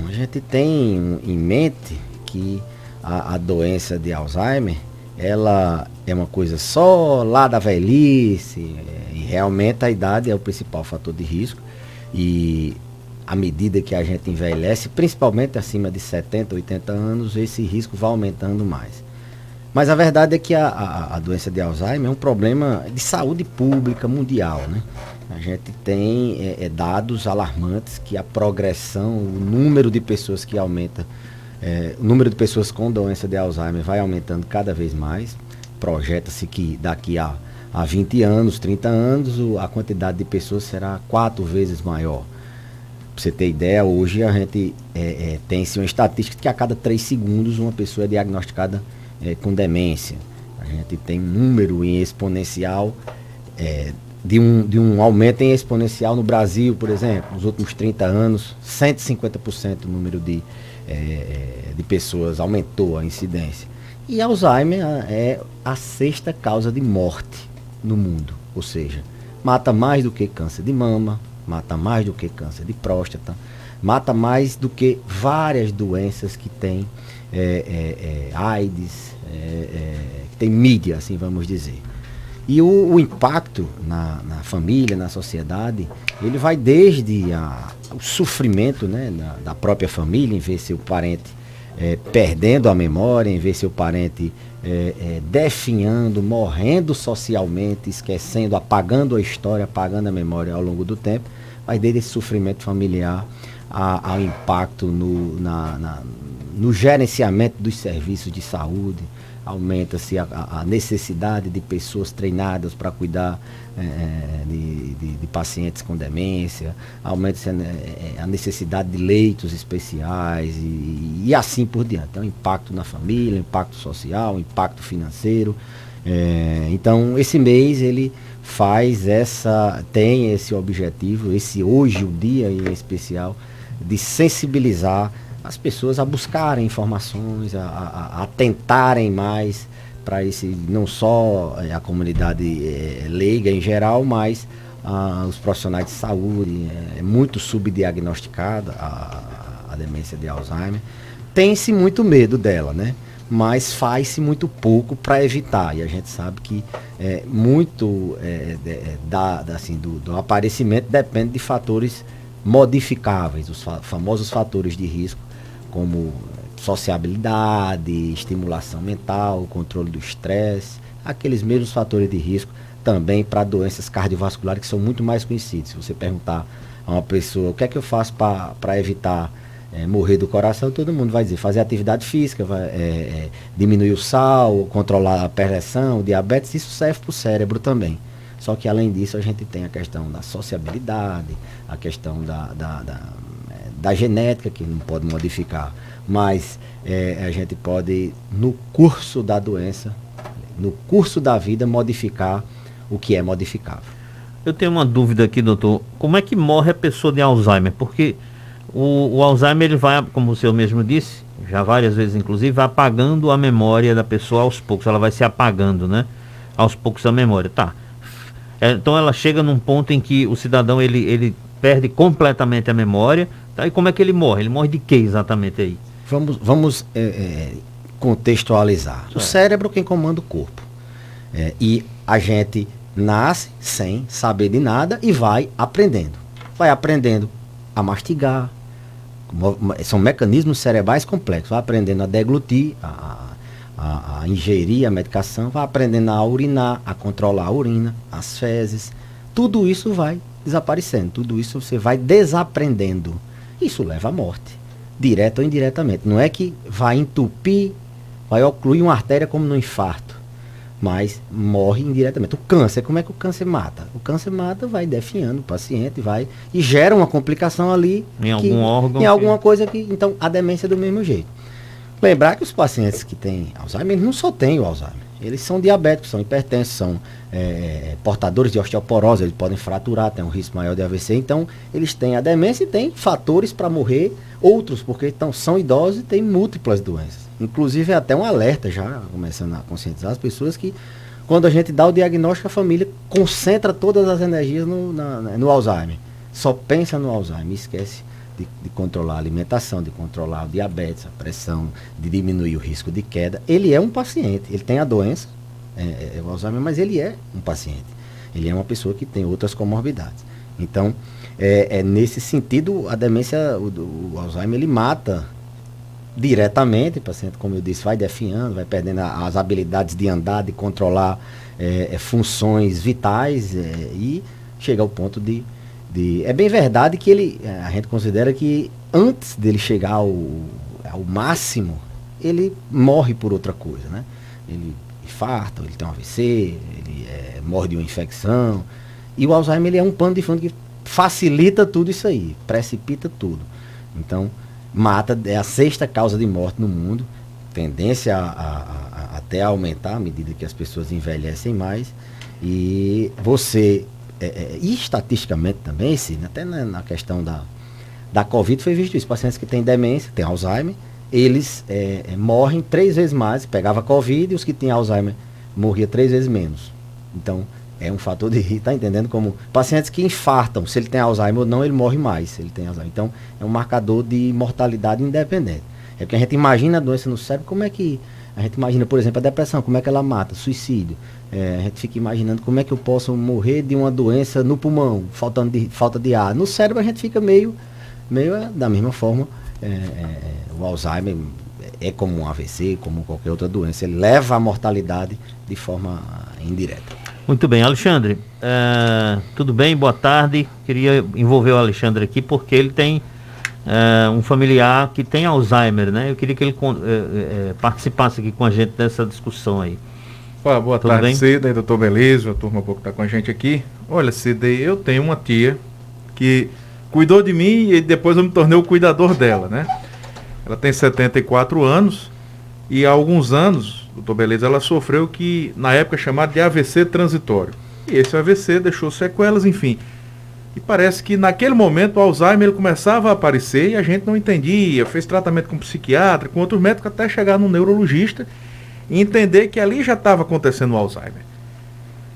a gente tem em mente que a doença de Alzheimer, ela é uma coisa só lá da velhice, e realmente a idade é o principal fator de risco, e à medida que a gente envelhece, principalmente acima de 70, 80 anos, esse risco vai aumentando mais. Mas a verdade é que a doença de Alzheimer é um problema de saúde pública mundial, né? A gente tem dados alarmantes que a progressão, o número de pessoas que aumenta, o número de pessoas com doença de Alzheimer vai aumentando cada vez mais. Projeta-se que daqui a 20 anos, 30 anos, a quantidade de pessoas será 4 vezes maior. Para você ter ideia, hoje a gente tem-se uma estatística de que a cada 3 segundos uma pessoa é diagnosticada com demência. A gente tem um número em exponencial, de um aumento em exponencial no Brasil, por exemplo, nos últimos 30 anos, 150% o número de pessoas aumentou a incidência. E Alzheimer é a 6ª causa de morte no mundo, ou seja, mata mais do que câncer de mama, mata mais do que câncer de próstata, mata mais do que várias doenças que tem AIDS, que tem mídia, assim vamos dizer. E o impacto na família, na sociedade, ele vai desde o sofrimento, né, da própria família, em ver seu parente perdendo a memória, em ver seu parente definhando, morrendo socialmente, esquecendo, apagando a história, apagando a memória ao longo do tempo, vai desde esse sofrimento familiar ao impacto no gerenciamento dos serviços de saúde. Aumenta-se a necessidade de pessoas treinadas para cuidar de pacientes com demência, aumenta-se a necessidade de leitos especiais e assim por diante. Então, impacto na família, impacto social, impacto financeiro. Então, esse mês ele tem esse objetivo, hoje o dia em especial, de sensibilizar as pessoas a buscarem informações, a tentarem mais para não só a comunidade leiga em geral, mas os profissionais de saúde. É muito subdiagnosticada a demência de Alzheimer. Tem-se muito medo dela, né? Mas faz-se muito pouco para evitar. E a gente sabe que muito do aparecimento depende de fatores modificáveis, os famosos fatores de risco, como sociabilidade, estimulação mental, controle do estresse, aqueles mesmos fatores de risco também para doenças cardiovasculares que são muito mais conhecidos. Se você perguntar a uma pessoa o que é que eu faço para evitar morrer do coração, todo mundo vai dizer fazer atividade física, diminuir o sal, controlar a pressão, diabetes. Isso serve para o cérebro também. Só que além disso a gente tem a questão da sociabilidade, a questão da genética, que não pode modificar, mas a gente pode, no curso da doença, no curso da vida, modificar o que é modificável. Eu tenho uma dúvida aqui, doutor. Como é que morre a pessoa de Alzheimer? Porque o Alzheimer, ele vai, como o senhor mesmo disse, já várias vezes inclusive, vai apagando a memória da pessoa aos poucos. Ela vai se apagando, né? Aos poucos a memória. Tá. Então ela chega num ponto em que o cidadão, ele perde completamente a memória. Tá? E como é que ele morre? Ele morre de quê exatamente aí? Vamos contextualizar. O cérebro é quem comanda o corpo. E a gente nasce sem saber de nada e vai aprendendo. Vai aprendendo a mastigar. São mecanismos cerebrais complexos. Vai aprendendo a deglutir, a ingerir a medicação, vai aprendendo a urinar, a controlar a urina, as fezes. Tudo isso vai desaparecendo. Tudo isso você vai desaprendendo. Isso leva à morte, direta ou indiretamente. Não é que vai entupir, vai ocluir uma artéria como no infarto, mas morre indiretamente. O câncer, como é que o câncer mata? O câncer mata, vai definhando o paciente, e gera uma complicação ali em algum órgão, em alguma coisa que. Então, a demência é do mesmo jeito. Lembrar que os pacientes que têm Alzheimer não só têm o Alzheimer, eles são diabéticos, são hipertensos, são portadores de osteoporose, eles podem fraturar, tem um risco maior de AVC. Então, eles têm a demência e têm fatores para morrer, outros, porque são idosos e têm múltiplas doenças. Inclusive, é até um alerta já, começando a conscientizar as pessoas, que quando a gente dá o diagnóstico, a família concentra todas as energias no Alzheimer. Só pensa no Alzheimer, esquece de controlar a alimentação, de controlar o diabetes, a pressão, de diminuir o risco de queda. Ele é um paciente, ele tem a doença, o Alzheimer, mas ele é um paciente. Ele é uma pessoa que tem outras comorbidades. Então, nesse sentido, a demência, o Alzheimer, ele mata diretamente o paciente, como eu disse, vai definhando, vai perdendo as habilidades de andar, de controlar funções vitais e chega ao ponto de... É bem verdade que a gente considera que antes dele chegar ao máximo, ele morre por outra coisa, né? Ele infarta, ele tem um AVC, ele morre de uma infecção. E o Alzheimer, ele é um pano de fundo que facilita tudo isso aí, precipita tudo. Então, mata, é a 6ª causa de morte no mundo, tendência até a aumentar à medida que as pessoas envelhecem mais. E você... e estatisticamente também, até na questão da Covid foi visto isso, pacientes que têm demência, têm Alzheimer, eles morrem 3 vezes mais, pegava Covid, e os que têm Alzheimer morria 3 vezes menos. Então, é um fator de... Tá entendendo como... Pacientes que infartam, se ele tem Alzheimer ou não, ele morre mais, se ele tem Alzheimer. Então, é um marcador de mortalidade independente. É porque a gente imagina a doença no cérebro, como é que... A gente imagina, por exemplo, a depressão, como é que ela mata, suicídio. A gente fica imaginando como é que eu posso morrer de uma doença no pulmão, falta de ar. No cérebro a gente fica meio da mesma forma. O Alzheimer é como um AVC, como qualquer outra doença. Ele leva a mortalidade de forma indireta. Muito bem, Alexandre. Tudo bem? Boa tarde. Queria envolver o Alexandre aqui porque ele tem um familiar que tem Alzheimer, né? Eu queria que ele participasse aqui com a gente dessa discussão aí. Boa Tudo tarde, bem? Sidney, doutor Beleza, a turma que está com a gente aqui. Olha, Sidney, eu tenho uma tia que cuidou de mim e depois eu me tornei o cuidador dela, né? Ela tem 74 anos e há alguns anos, doutor Beleza, ela sofreu que na época chamado de AVC transitório. E esse AVC deixou sequelas, enfim. E parece que naquele momento o Alzheimer ele começava a aparecer e a gente não entendia, fez tratamento com psiquiatra, com outros médicos, até chegar no neurologista e entender que ali já estava acontecendo o Alzheimer.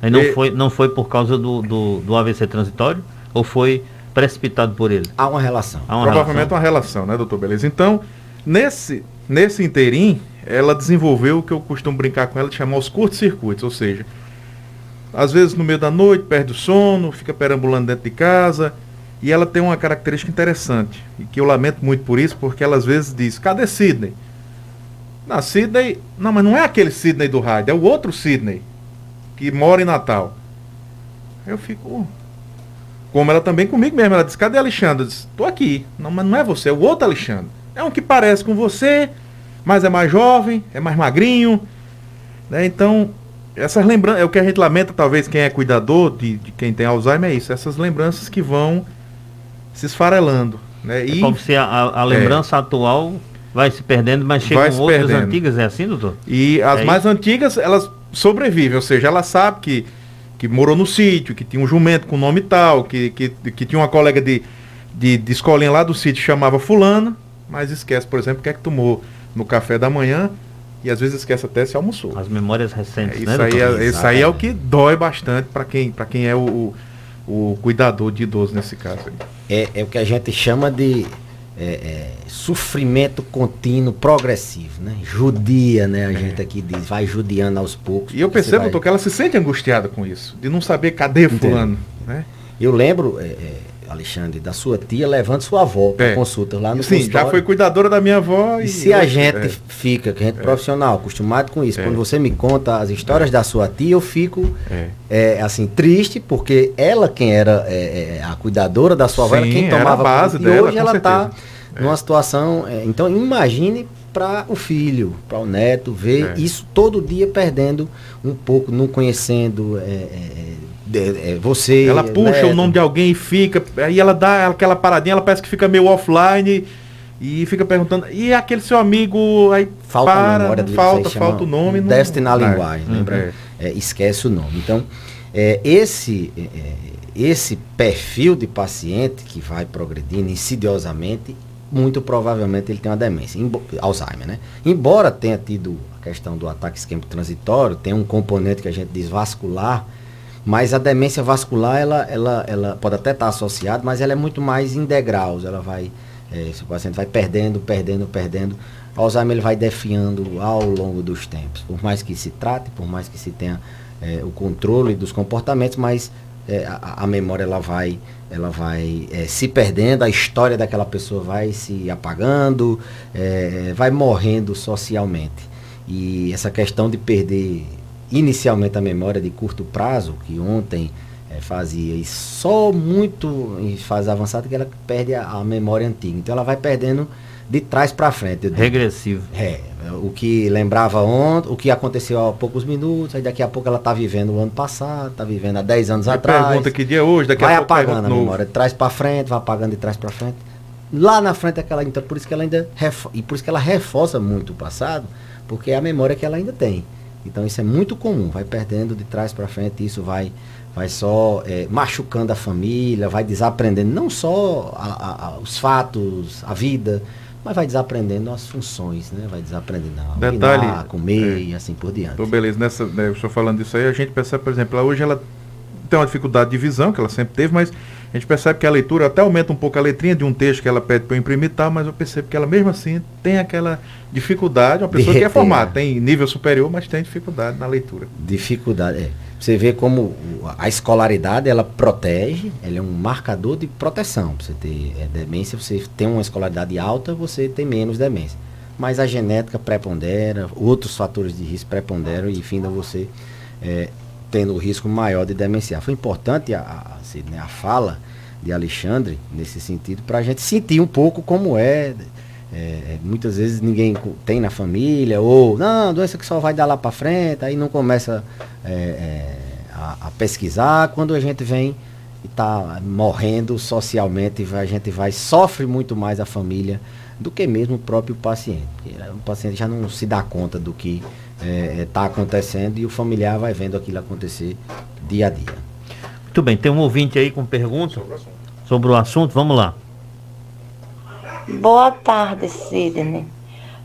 Aí não foi por causa do AVC transitório ou foi precipitado por ele? Há uma relação. Provavelmente uma relação, né, doutor Beleza? Então, nesse interim, ela desenvolveu o que eu costumo brincar com ela de chamar os curtos-circuitos, ou seja, às vezes no meio da noite perde o sono, fica perambulando dentro de casa, e ela tem uma característica interessante, e que eu lamento muito por isso, porque ela às vezes diz, cadê Sidney? Não, mas não é aquele Sidney do rádio, é o outro Sidney, que mora em Natal. Aí eu fico... Como ela também comigo mesmo, ela diz, cadê Alexandre? Eu disse, tô aqui. Não, mas não é você, é o outro Alexandre. É um que parece com você, mas é mais jovem, é mais magrinho, né? Então, essas lembranças, é o que a gente lamenta, talvez, quem é cuidador de quem tem Alzheimer, é isso, essas lembranças que vão se esfarelando, né? É como se a lembrança atual vai se perdendo, mas chegam outras antigas, é assim, doutor? E as mais antigas, elas sobrevivem, ou seja, ela sabe que morou no sítio, que tinha um jumento com nome tal, que tinha uma colega de escolinha lá do sítio chamava fulana, mas esquece, por exemplo, o que é que tomou no café da manhã e às vezes esquece até se almoçou. As memórias recentes, né? Isso aí é o que dói bastante para quem é o cuidador de idoso nesse caso aí. É o que a gente chama de sofrimento contínuo progressivo, né? Judia, né? A gente aqui diz, vai judiando aos poucos. E eu percebo, doutor, que ela se sente angustiada com isso, de não saber cadê fulano, né? Eu lembro, Alexandre, da sua tia levando sua avó para consulta lá no consultório. Sim, já foi cuidadora da minha avó. E se a gente fica, que a gente é profissional, acostumado com isso, quando você me conta as histórias da sua tia, eu fico assim, triste, porque ela quem era a cuidadora da sua avó, era quem tomava a base e dela, hoje ela está numa situação... então imagine para o filho, para o neto, ver isso todo dia perdendo um pouco, não conhecendo... você... Ela puxa o nome de alguém e fica... Aí ela dá aquela paradinha, ela parece que fica meio offline e fica perguntando... E aquele seu amigo... Aí falta a memória dele, falta o nome... Déficit na linguagem, lembra? Esquece o nome. Então, esse perfil de paciente que vai progredindo insidiosamente, muito provavelmente ele tem uma demência, Alzheimer, né? Embora tenha tido a questão do ataque isquêmico transitório, tem um componente que a gente diz vascular, mas a demência vascular, ela pode até estar associada, mas ela é muito mais em degraus, ela vai Se o paciente vai perdendo, o Alzheimer ele vai definhando ao longo dos tempos. Por mais que se trate, por mais que se tenha o controle dos comportamentos, mas a memória ela vai se perdendo, a história daquela pessoa vai se apagando, vai morrendo socialmente. E essa questão de perder inicialmente a memória de curto prazo, que ontem fazia, e só muito em fase avançada que ela perde a memória antiga. Então ela vai perdendo de trás para frente. Regressivo. O que lembrava ontem, o que aconteceu há poucos minutos, aí daqui a pouco ela está vivendo o ano passado, está vivendo há 10 anos atrás. Pergunta que dia é hoje, daqui a pouco vai apagando a memória de trás para frente, vai apagando de trás para frente. Lá na frente então por isso que ela ainda por isso que ela reforça muito o passado, porque é a memória que ela ainda tem. Então isso é muito comum, vai perdendo de trás para frente, isso vai só machucando a família, vai desaprendendo não só os fatos, a vida, mas vai desaprendendo as funções, né? Vai desaprendendo a urinar, comer e assim por diante. Então, beleza, eu estou falando disso aí, a gente percebe, por exemplo, hoje ela tem uma dificuldade de visão, que ela sempre teve, mas a gente percebe que a leitura até aumenta um pouco a letrinha de um texto que ela pede para eu imprimir, mas eu percebo que ela mesmo assim tem aquela dificuldade, uma pessoa que é formada, tem nível superior, mas tem dificuldade na leitura. Dificuldade, Você vê como a escolaridade, ela protege, ela é um marcador de proteção. Pra você ter demência, você tem uma escolaridade alta, você tem menos demência. Mas a genética prepondera, outros fatores de risco preponderam e findam você tendo o risco maior de demenciar. Foi importante a fala de Alexandre nesse sentido, para a gente sentir um pouco como muitas vezes ninguém tem na família, ou não, doença que só vai dar lá para frente, aí não começa a pesquisar. Quando a gente vem e está morrendo socialmente, a gente sofre muito mais a família do que mesmo o próprio paciente. O paciente já não se dá conta do que está acontecendo e o familiar vai vendo aquilo acontecer dia a dia. Muito bem, tem um ouvinte aí com pergunta sobre o assunto, vamos lá. Boa tarde, Sidney.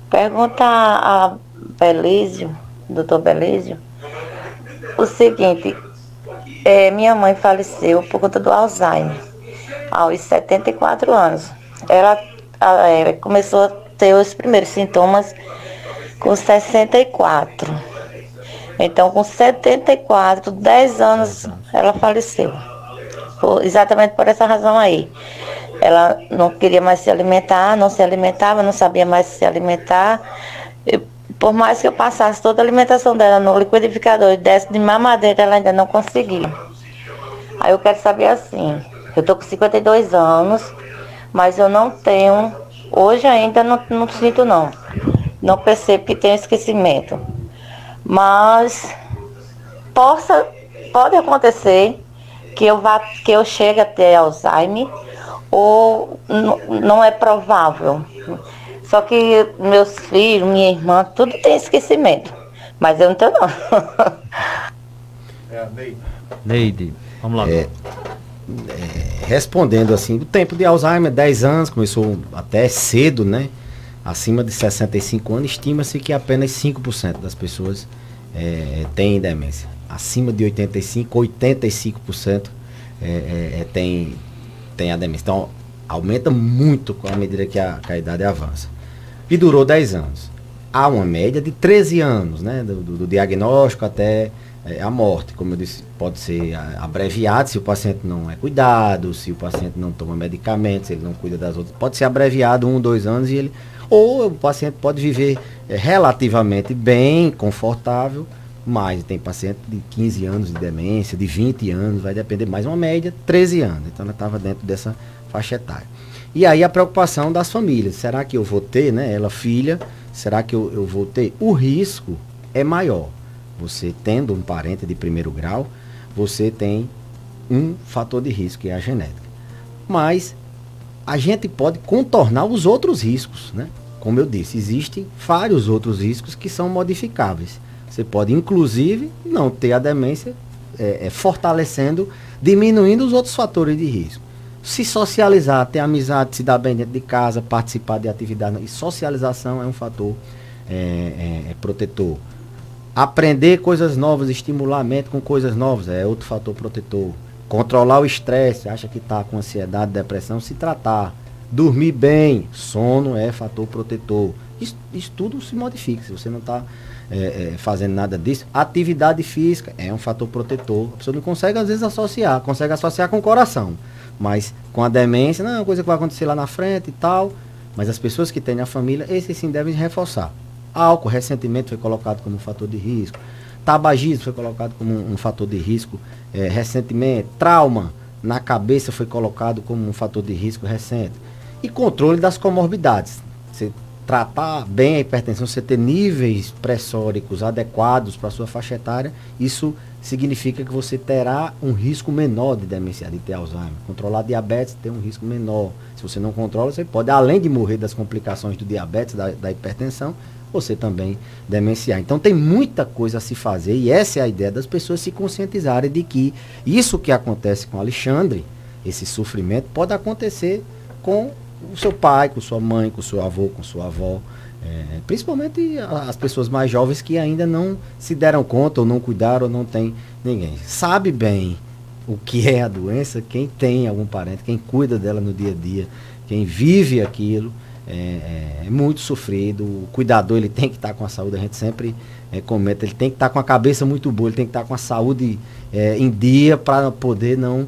Pergunta a Belísio, doutor Belísio, o seguinte, minha mãe faleceu por conta do Alzheimer, aos 74 anos. Ela começou a ter os primeiros sintomas com 64. Então, com 74, 10 anos, ela faleceu. Exatamente por essa razão aí. Ela não queria mais se alimentar, não se alimentava, não sabia mais se alimentar. Por mais que eu passasse toda a alimentação dela no liquidificador e desse de mamadeira, ela ainda não conseguia. Aí eu quero saber assim, eu tô com 52 anos, mas eu não tenho, hoje ainda não sinto não percebo que tenho esquecimento. Mas pode acontecer que eu chegue a ter Alzheimer, ou não é provável. Só que meus filhos, minha irmã, tudo tem esquecimento. Mas eu não tenho não. Neide, vamos lá. Respondendo assim, o tempo de Alzheimer, 10 anos, começou até cedo, né? Acima de 65 anos, estima-se que apenas 5% das pessoas têm demência. Acima de 85% tem a demência. Então, aumenta muito à medida que a idade avança. E durou 10 anos. Há uma média de 13 anos, né? Do diagnóstico até a morte. Como eu disse, pode ser abreviado se o paciente não é cuidado, se o paciente não toma medicamentos, se ele não cuida das outras. Pode ser abreviado 1, 2 anos ou o paciente pode viver relativamente bem, confortável, mas tem paciente de 15 anos de demência, de 20 anos, vai depender mais, uma média, 13 anos. Então ela estava dentro dessa faixa etária. E aí a preocupação das famílias, será que eu vou ter, né? Ela filha, será que eu vou ter? O risco é maior. Você tendo um parente de primeiro grau, você tem um fator de risco, que é a genética. Mas a gente pode contornar os outros riscos, né? Como eu disse, existem vários outros riscos que são modificáveis. Você pode, inclusive, não ter a demência, fortalecendo, diminuindo os outros fatores de risco. Se socializar, ter amizade, se dar bem dentro de casa, participar de atividades. E socialização é um fator protetor. Aprender coisas novas, estimular a mente com coisas novas, é outro fator protetor. Controlar o estresse, acha que está com ansiedade, depressão, se tratar. Dormir bem, sono é fator protetor. Isso tudo se modifica, se você não está fazendo nada disso. Atividade física é um fator protetor. A pessoa não consegue às vezes associar, consegue associar com o coração, mas com a demência, não é uma coisa que vai acontecer lá na frente e tal, mas as pessoas que têm na família, esses sim devem reforçar. Álcool recentemente foi colocado como um fator de risco, tabagismo foi colocado como um fator de risco recentemente, trauma na cabeça foi colocado como um fator de risco recente, e controle das comorbidades. Você tratar bem a hipertensão, você ter níveis pressóricos adequados para a sua faixa etária, isso significa que você terá um risco menor de demência, de ter Alzheimer. Controlar diabetes tem um risco menor. Se você não controla, você pode, além de morrer das complicações do diabetes, da hipertensão, você também demenciar. Então tem muita coisa a se fazer, e essa é a ideia das pessoas se conscientizarem de que isso que acontece com Alexandre, esse sofrimento, pode acontecer com o seu pai, com sua mãe, com seu avô, com sua avó, principalmente as pessoas mais jovens que ainda não se deram conta, ou não cuidaram, ou não tem ninguém. Sabe bem o que é a doença quem tem algum parente, quem cuida dela no dia a dia, quem vive aquilo. É muito sofrido. O cuidador, ele tem que estar com a saúde, a gente sempre comenta, ele tem que estar com a cabeça muito boa, ele tem que estar com a saúde em dia, para poder não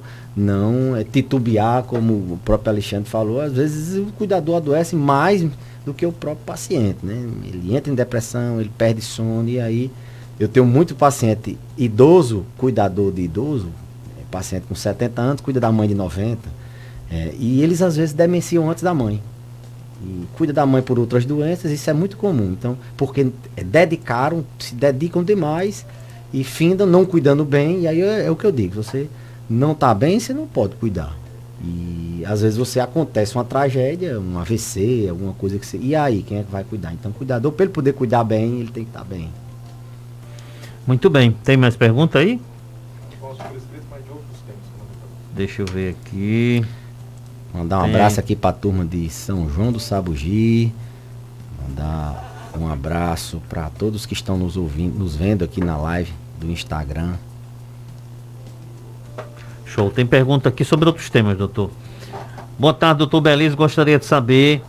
titubear, como o próprio Alexandre falou. Às vezes o cuidador adoece mais do que o próprio paciente, né? Ele entra em depressão, ele perde sono, e aí eu tenho muito paciente idoso, cuidador de idoso, paciente com 70 anos, cuida da mãe de 90, e eles às vezes demenciam antes da mãe. E cuida da mãe por outras doenças, isso é muito comum. Então, porque se dedicam demais e findam não cuidando bem, e aí é o que eu digo, você não está bem, você não pode cuidar. E às vezes acontece uma tragédia, um AVC, alguma coisa que você... E aí, quem é que vai cuidar? Então, o cuidador, para ele poder cuidar bem, ele tem que estar bem. Muito bem. Tem mais pergunta aí? Deixa eu ver aqui. Mandar um abraço aqui para a turma de São João do Sabugi. Mandar um abraço para todos que estão nos ouvindo, nos vendo aqui na live do Instagram. Show. Tem pergunta aqui sobre outros temas, doutor. Boa tarde, doutor Belise. Gostaria de saber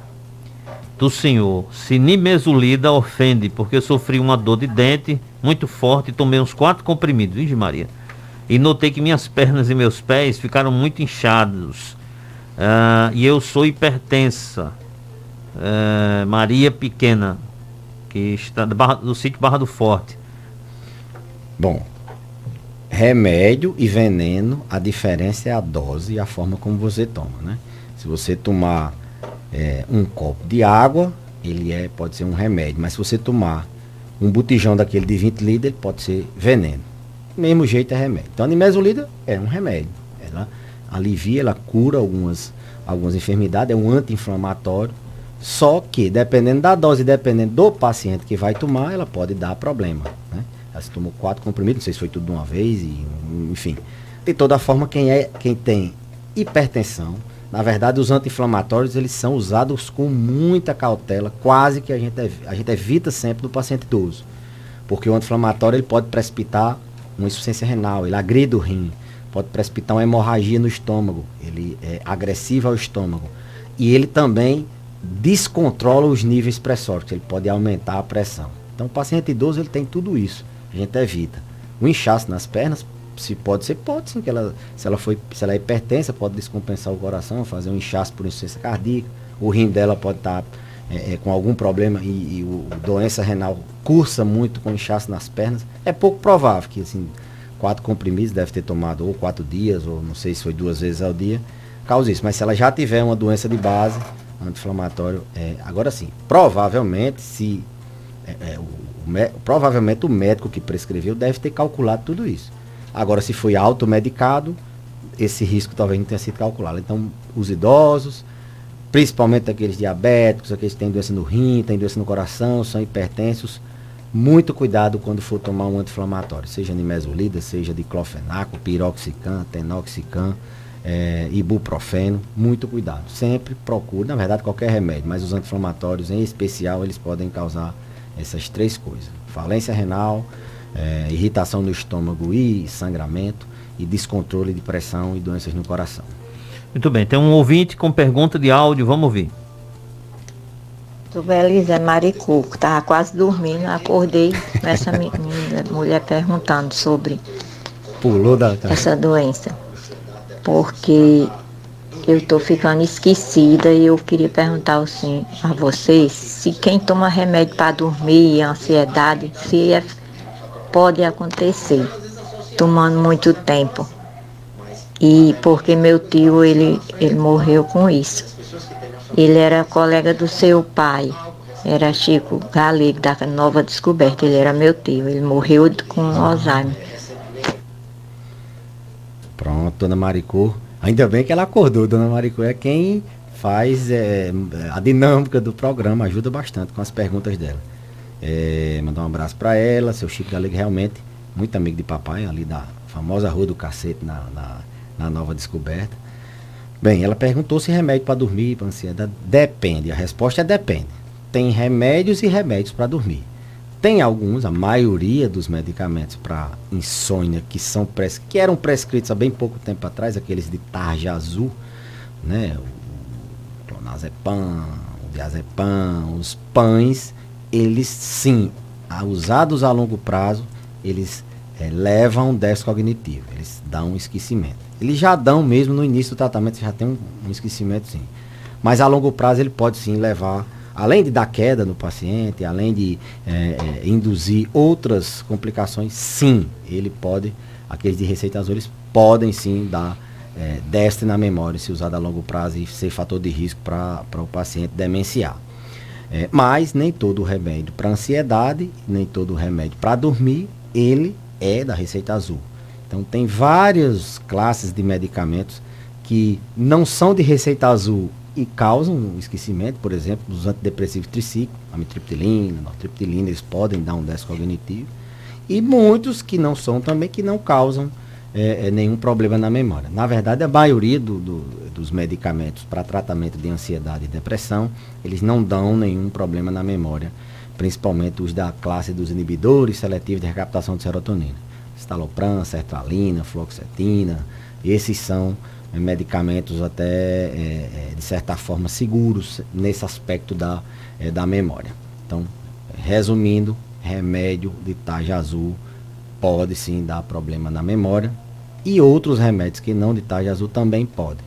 do senhor se nimesulida ofende, porque eu sofri uma dor de dente muito forte e tomei uns 4 comprimidos, Virgem Maria. E notei que minhas pernas e meus pés ficaram muito inchados. E eu sou hipertensa. Maria Pequena, que está do sítio Barra do Forte. Bom, remédio e veneno, a diferença é a dose e a forma como você toma, né? Se você tomar um copo de água, ele pode ser um remédio, mas se você tomar um botijão daquele de 20 litros, ele pode ser veneno. Do mesmo jeito é remédio. Então a nimesulida é um remédio. Ela alivia, ela cura algumas enfermidades, é um anti-inflamatório, só que dependendo da dose, dependendo do paciente que vai tomar, ela pode dar problema, né? Ela se tomou 4 comprimidos, não sei se foi tudo de uma vez, enfim. De toda forma, quem tem hipertensão, na verdade os anti-inflamatórios, eles são usados com muita cautela, quase que a gente evita sempre do paciente idoso, porque o anti-inflamatório ele pode precipitar uma insuficiência renal, ele agride o rim, pode precipitar uma hemorragia no estômago, ele é agressivo ao estômago, e ele também descontrola os níveis pressóricos, ele pode aumentar a pressão. Então o paciente idoso ele tem tudo isso, a gente evita. O inchaço nas pernas, pode sim, que se ela é hipertensa, pode descompensar o coração, fazer um inchaço por insuficiência cardíaca, o rim dela pode estar com algum problema e a doença renal cursa muito com inchaço nas pernas. É pouco provável que assim, 4 comprimidos deve ter tomado ou 4 dias, ou não sei se foi 2 vezes ao dia, causa isso. Mas se ela já tiver uma doença de base, anti-inflamatório, agora sim, provavelmente provavelmente o médico que prescreveu deve ter calculado tudo isso. Agora, se foi automedicado, esse risco talvez não tenha sido calculado. Então, os idosos, principalmente aqueles diabéticos, aqueles que têm doença no rim, têm doença no coração, são hipertensos, muito cuidado quando for tomar um anti-inflamatório, seja nimesulida, seja diclofenaco, piroxicam, tenoxicam, ibuprofeno, muito cuidado. Sempre procure, na verdade, qualquer remédio, mas os anti-inflamatórios, em especial, eles podem causar essas 3 coisas: falência renal, irritação no estômago e sangramento, e descontrole de pressão e doenças no coração. Muito bem, tem um ouvinte com pergunta de áudio, vamos ouvir. Sou Belisa, é Maricuco, estava quase dormindo, acordei com essa mulher perguntando sobre Pulou da essa doença, porque eu estou ficando esquecida e eu queria perguntar assim a vocês se quem toma remédio para dormir, ansiedade, se pode acontecer, tomando muito tempo. E porque meu tio, ele morreu com isso. Ele era colega do seu pai, era Chico Galego, da Nova Descoberta, ele era meu tio, ele morreu com Alzheimer. Pronto, dona Maricô. Ainda bem que ela acordou, dona Maricô é quem faz a dinâmica do programa, ajuda bastante com as perguntas dela. Mandar um abraço para ela, seu Chico Galego realmente, muito amigo de papai, ali da famosa Rua do Cacete, na Nova Descoberta. Bem, ela perguntou se remédio para dormir, para ansiedade. Depende, a resposta é depende. Tem remédios e remédios para dormir. Tem alguns, a maioria dos medicamentos para insônia que eram prescritos há bem pouco tempo atrás, aqueles de tarja azul, né? O clonazepam, o diazepam, os pães, eles sim, usados a longo prazo, eles levam um déficit cognitivo, eles dão um esquecimento. Eles já dão mesmo no início do tratamento, já tem um esquecimento sim. Mas a longo prazo ele pode sim levar, além de dar queda no paciente, além de induzir outras complicações, sim, ele pode, aqueles de receita azul, eles podem sim dar déficit na memória, se usado a longo prazo e ser fator de risco para o paciente demenciar. Mas nem todo remédio para ansiedade, nem todo remédio para dormir, ele é da receita azul. Então tem várias classes de medicamentos que não são de receita azul e causam esquecimento, por exemplo, dos antidepressivos tricíclicos, amitriptilina, nortriptilina, eles podem dar um déficit cognitivo. E muitos que não são também, que não causam nenhum problema na memória. Na verdade, a maioria dos medicamentos para tratamento de ansiedade e depressão, eles não dão nenhum problema na memória, principalmente os da classe dos inibidores seletivos de recaptação de serotonina. Estalopram, sertralina, fluoxetina, esses são medicamentos até, de certa forma, seguros nesse aspecto da memória. Então, resumindo, remédio de tarja azul pode sim dar problema na memória e outros remédios que não de tarja azul também podem.